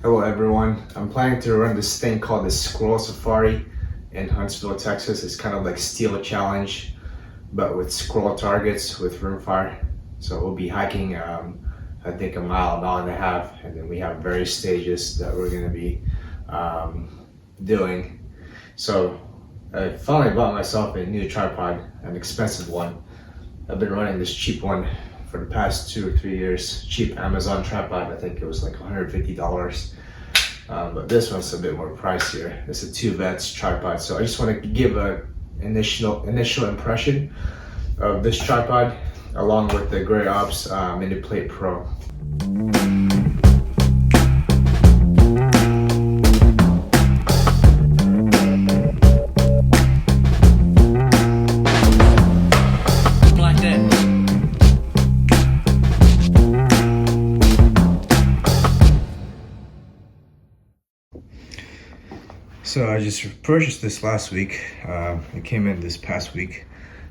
Hello everyone, I'm planning to run this thing called the Squirrel Safari in Huntsville, Texas. It's kind of like Steel Challenge, but with squirrel targets with rimfire. So we'll be hiking, I think a mile and a half, and then we have various stages that we're gonna be doing. So I finally bought myself a new tripod, an expensive one. I've been running this cheap one for the past 2 or 3 years. Cheap Amazon tripod, I think it was like $150. But this one's a bit more pricier. It's a 2 vets tripod. So I just want to give a initial impression of this tripod along with the Ops MiniPlate Pro. So I just purchased this last week. It came in this past week.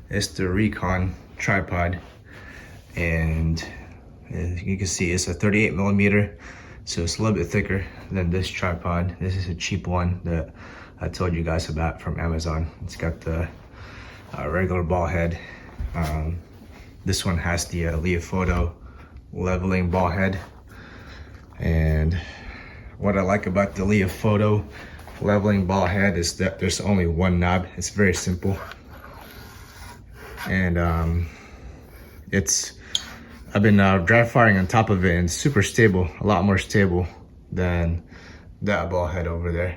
It's the Recon Tripod, and as you can see, it's a 38 millimeter, so it's a little bit thicker than this tripod. This is a cheap one that I told you guys about from Amazon. It's got the regular ball head. This one has the Leofoto leveling ball head, and what I like about the Leofoto leveling ball head is that there's only one knob. It's very simple, and I've been dry firing on top of it, and it's super stable, a lot more stable than that ball head over there.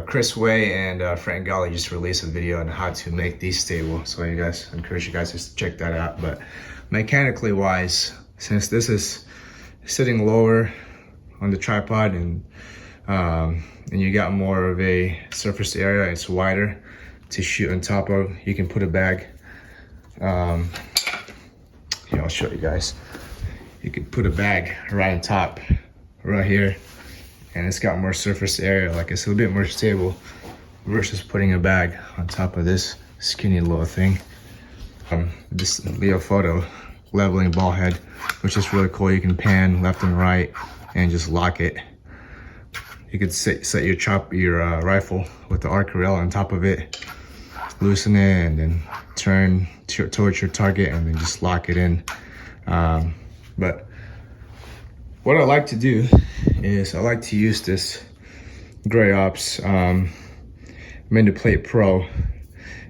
Chris Way and Frank Golly just released a video on how to make these stable, so I encourage you guys to check that out. But mechanically wise, since this is sitting lower on the tripod and you got more of a surface area, it's wider to shoot on top of. You can put a bag. Here, I'll show you guys. You could put a bag right on top, right here, and it's got more surface area. Like, it's a bit more stable versus putting a bag on top of this skinny little thing. This Leofoto leveling ball head, which is really cool. You can pan left and right and just lock it. You could set your rifle with the arc rail on top of it, loosen it, and then turn towards your target, and then just lock it in. But what I like to do is I like to use this Ops MiniPlate Pro.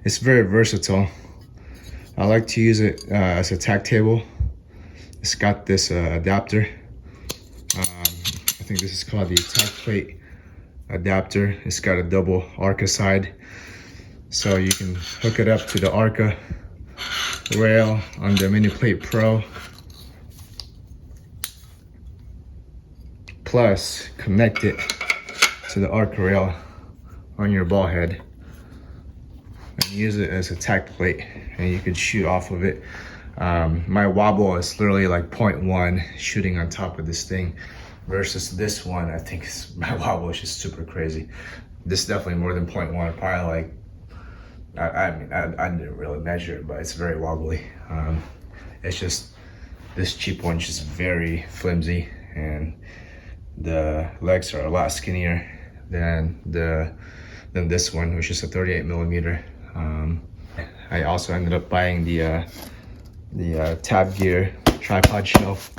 It's very versatile. I like to use it as a tack table. It's got this adapter. I think this is called the tack plate adapter. It's got a double ARCA side, so you can hook it up to the ARCA rail on the MiniPlate Pro, plus connect it to the ARCA rail on your ball head and use it as a tack plate, and you could shoot off of it. My wobble is literally like 0.1 shooting on top of this thing, versus this one, I think my wobble is just super crazy. This is definitely more than 0.1, probably like, I mean, I didn't really measure it, but it's very wobbly. It's just, this cheap one's just very flimsy, and the legs are a lot skinnier than this one, which is a 38 millimeter. I also ended up buying the Tab Gear tripod shelf,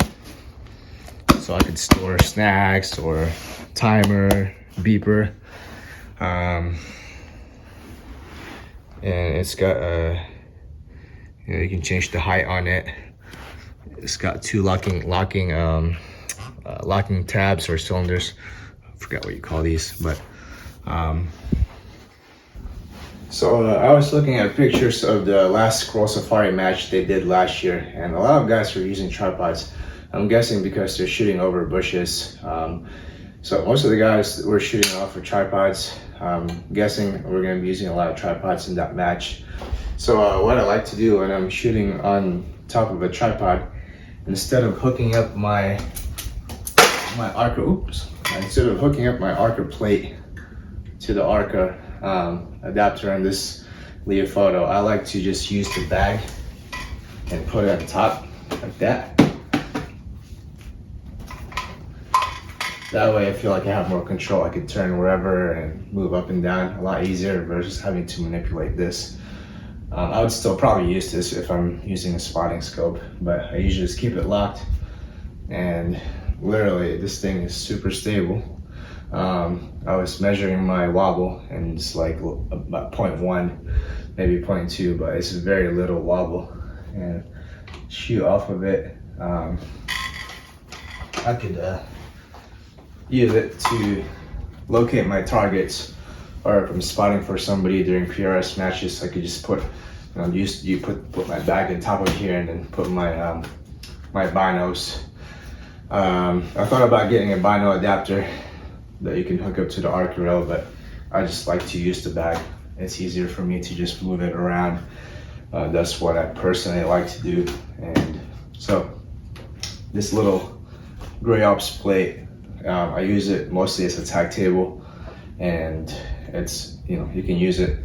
so I could store snacks or timer, beeper. And it's got you can change the height on it. It's got 2 locking tabs or cylinders. I forgot what you call these, but so I was looking at pictures of the last Squirrel Safari match they did last year, and a lot of guys were using tripods. I'm guessing because they're shooting over bushes. So most of the guys were shooting off of tripods. Guessing we're gonna be using a lot of tripods in that match. So what I like to do when I'm shooting on top of a tripod, instead of hooking up my ARCA plate to the ARCA adapter on this Leofoto, I like to just use the bag and put it on top like that. That way I feel like I have more control. I could turn wherever and move up and down a lot easier versus having to manipulate this. I would still probably use this if I'm using a spotting scope, but I usually just keep it locked. And literally this thing is super stable. I was measuring my wobble and it's like about 0.1, maybe 0.2, but it's very little wobble. And shoot off of it, I could use it to locate my targets, or if I'm spotting for somebody during PRS matches, I could just put, put my bag on top of here and then put my my binos. I thought about getting a bino adapter that you can hook up to the arc rail, but I just like to use the bag. It's easier for me to just move it around. That's what I personally like to do. And so this little gray ops plate, I use it mostly as a tag table, and it's, you can use it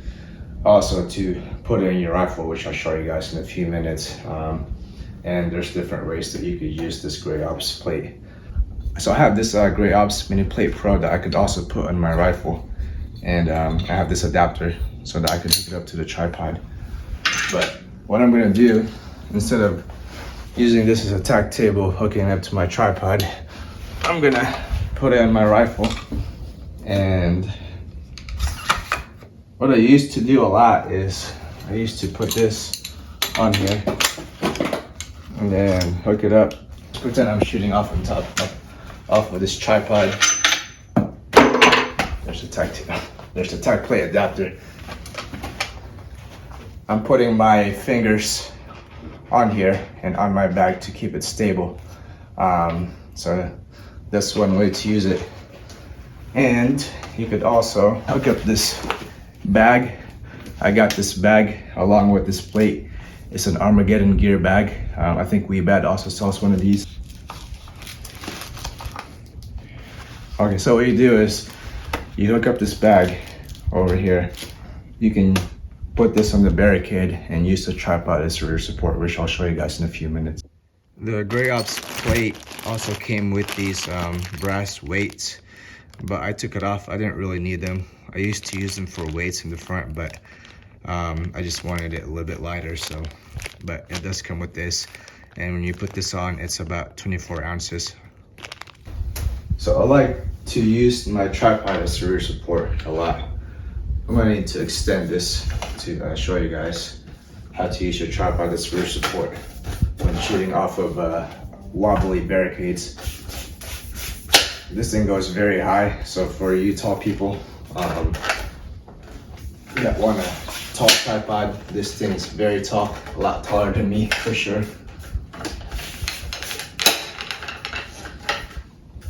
also to put it in your rifle, which I'll show you guys in a few minutes. And there's different ways that you could use this gray ops plate. So I have this gray ops MiniPlate Pro that I could also put on my rifle, and I have this adapter so that I can hook it up to the tripod. But what I'm gonna do, instead of using this as a tag table, hooking it up to my tripod, I'm gonna put it on my rifle. And what I used to do a lot is I used to put this on here and then hook it up, pretend I'm shooting off on top off of this tripod. There's a tag plate adapter. I'm putting my fingers on here and on my bag to keep it stable. So that's one way to use it. And you could also hook up this bag. I got this bag along with this plate. It's an Armageddon gear bag. I think WeBad also sells one of these. Okay, so what you do is you hook up this bag over here. You can put this on the barricade and use the tripod as rear support, which I'll show you guys in a few minutes. The gray ops plate also came with these brass weights, but I took it off. I didn't really need them. I used to use them for weights in the front, but I just wanted it a little bit lighter. So, but it does come with this, and when you put this on, it's about 24 ounces. So I like to use my tripod as rear support a lot. I'm gonna need to extend this to show you guys how to use your tripod as rear support when shooting off of wobbly barricades. This thing goes very high, so for you tall people that want a tall tripod, this thing is very tall, a lot taller than me for sure.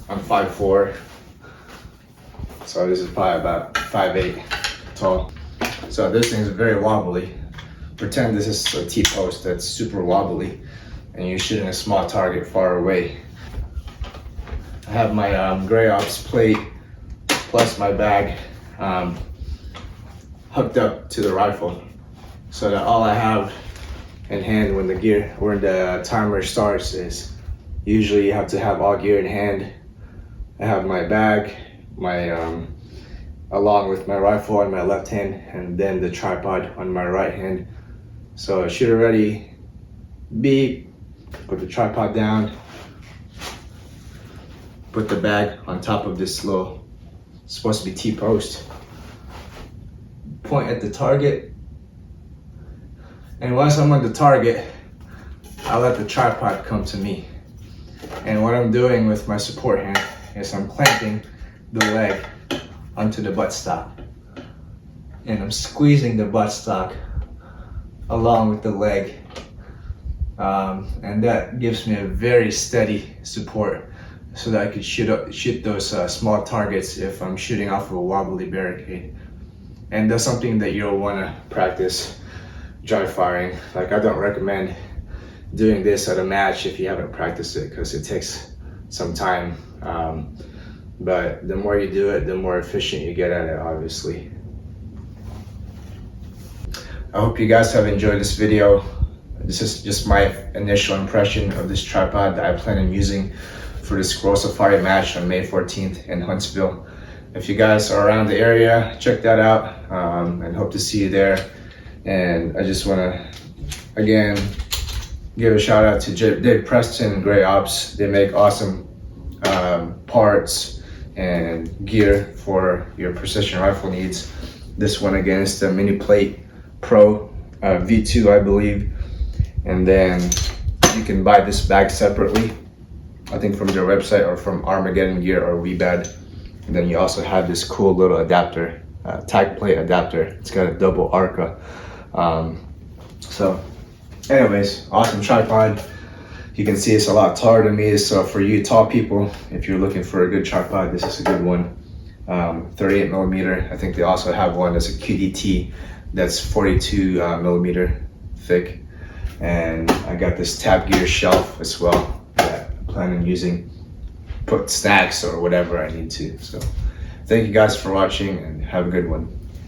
I'm 5'4", so this is probably about 5'8" tall. So this thing is very wobbly. Pretend this is a T-post that's super wobbly and you're shooting a small target far away. I have my gray ops plate plus my bag hooked up to the rifle, so that all I have in hand when the timer starts is, usually you have to have all gear in hand. I have my bag, along with my rifle on my left hand, and then the tripod on my right hand. So it should already be, put the tripod down, put the bag on top of this little, supposed to be T-post, point at the target, and once I'm on the target, I let the tripod come to me. And what I'm doing with my support hand is I'm clamping the leg onto the buttstock, and I'm squeezing the buttstock along with the leg, and that gives me a very steady support so that I could shoot those small targets if I'm shooting off of a wobbly barricade. And that's something that you'll want to practice dry firing. Like, I don't recommend doing this at a match if you haven't practiced it, because it takes some time. But the more you do it, the more efficient you get at it, obviously. I hope you guys have enjoyed this video. This is just my initial impression of this tripod that I plan on using for the Squirrel Safari match on May 14th in Huntsville. If you guys are around the area, check that out, and hope to see you there. And I just want to, again, give a shout out to Dave Preston and Gray Ops. They make awesome parts and gear for your precision rifle needs. This one again is the MiniPlate Pro V2, I believe. And then you can buy this bag separately, I think from their website or from Armageddon Gear or WeBad. And then you also have this cool little adapter, tag plate adapter. It's got a double ARCA. So anyways, awesome tripod. You can see it's a lot taller than me, so for you tall people, if you're looking for a good tripod, this is a good one. 38 millimeter. I think they also have one that's a QDT that's 42 millimeter thick. And I got this Tab Gear shelf as well that I plan on using, put snacks or whatever I need to. So thank you guys for watching and have a good one.